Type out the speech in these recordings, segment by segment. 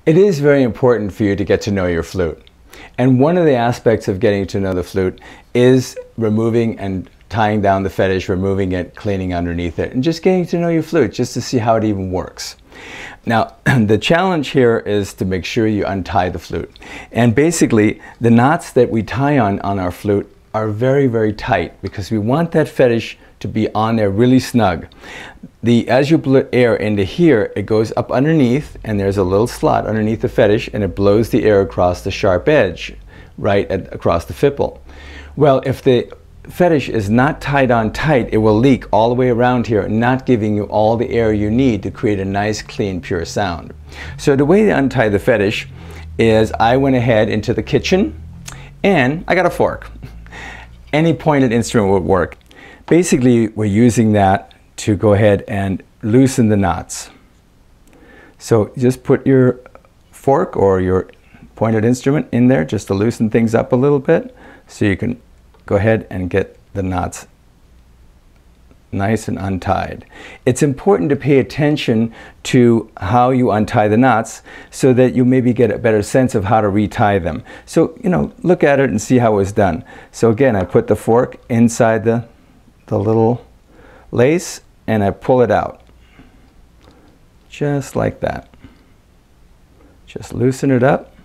It is very important for you to get to know your flute. And one of the aspects of getting to know the flute is removing and tying down the fetish, removing it, cleaning underneath it, and just getting to know your flute just to see how it even works. Now, the challenge here is to make sure you untie the flute. And basically, the knots that we tie on our flute are very, very tight because we want that fetish to be on there really snug. As you blow air into here, it goes up underneath, and there's a little slot underneath the fetish, and it blows the air across the sharp edge, across the fipple. Well, if the fetish is not tied on tight, it will leak all the way around here, not giving you all the air you need to create a nice, clean, pure sound. So the way to untie the fetish is I went ahead into the kitchen, and I got a fork. Any pointed instrument would work. Basically, we're using that to go ahead and loosen the knots. So just put your fork or your pointed instrument in there just to loosen things up a little bit, so you can go ahead and get the knots nice and untied. It's important to pay attention to how you untie the knots so that you maybe get a better sense of how to retie them. So, look at it and see how it was done. So again, I put the fork inside the little lace and I pull it out. Just like that. Just loosen it up.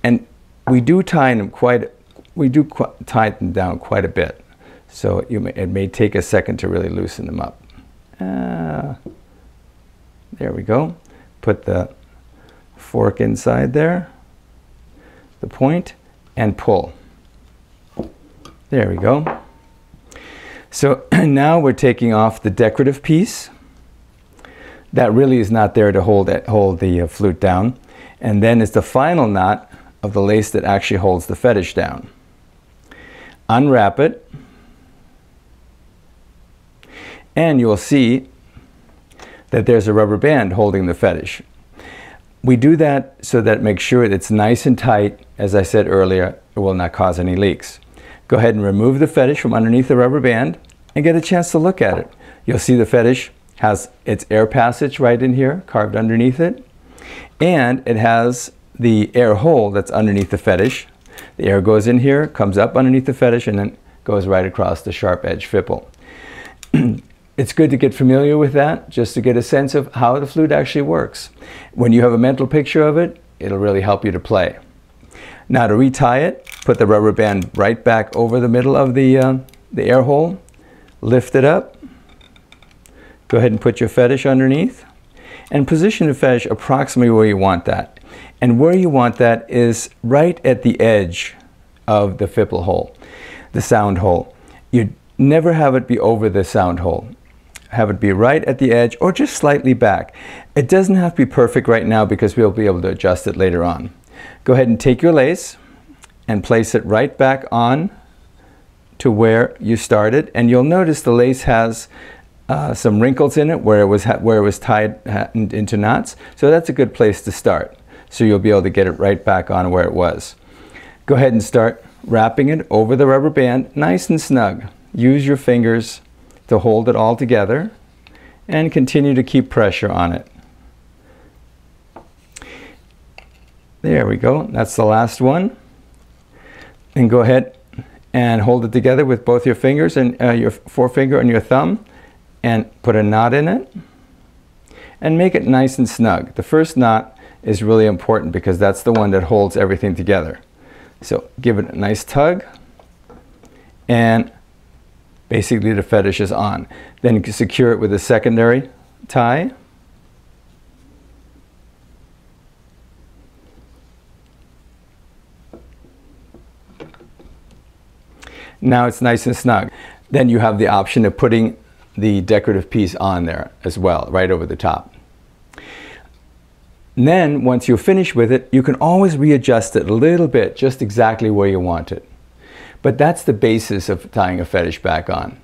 And we do tie them down quite a bit. So it may take a second to really loosen them up. There we go. Put the fork inside there, the point, and pull. There we go. So now we're taking off the decorative piece. That really is not there to hold the flute down. And then it's the final knot of the lace that actually holds the fetish down. Unwrap it, and you'll see that there's a rubber band holding the fetish. We do that so that it makes sure it's nice and tight. As I said earlier, it will not cause any leaks. Go ahead and remove the fetish from underneath the rubber band and get a chance to look at it. You'll see the fetish has its air passage right in here, carved underneath it, and it has the air hole that's underneath the fetish. The air goes in here, comes up underneath the fetish, and then goes right across the sharp edge fipple. It's good to get familiar with that, just to get a sense of how the flute actually works. When you have a mental picture of it, it'll really help you to play. Now to retie it, put the rubber band right back over the middle of the air hole, lift it up, go ahead and put your fetish underneath, and position the fetish approximately where you want that. And where you want that is right at the edge of the fipple hole, the sound hole. You never have it be over the sound hole. Have it be right at the edge or just slightly back. It doesn't have to be perfect right now because we'll be able to adjust it later on. Go ahead and take your lace and place it right back on to where you started, and you'll notice the lace has some wrinkles in it where it was tied into knots. So that's a good place to start. So you'll be able to get it right back on where it was. Go ahead and start wrapping it over the rubber band nice and snug. Use your fingers to hold it all together and continue to keep pressure on it. There we go. That's the last one. And go ahead and hold it together with both your fingers and your forefinger and your thumb, and put a knot in it and make it nice and snug. The first knot is really important because that's the one that holds everything together. So give it a nice tug, and basically the fetish is on. Then you can secure it with a secondary tie. Now it's nice and snug. Then you have the option of putting the decorative piece on there as well, right over the top. And then once you're finished with it, you can always readjust it a little bit, just exactly where you want it. But that's the basis of tying a fetish back on.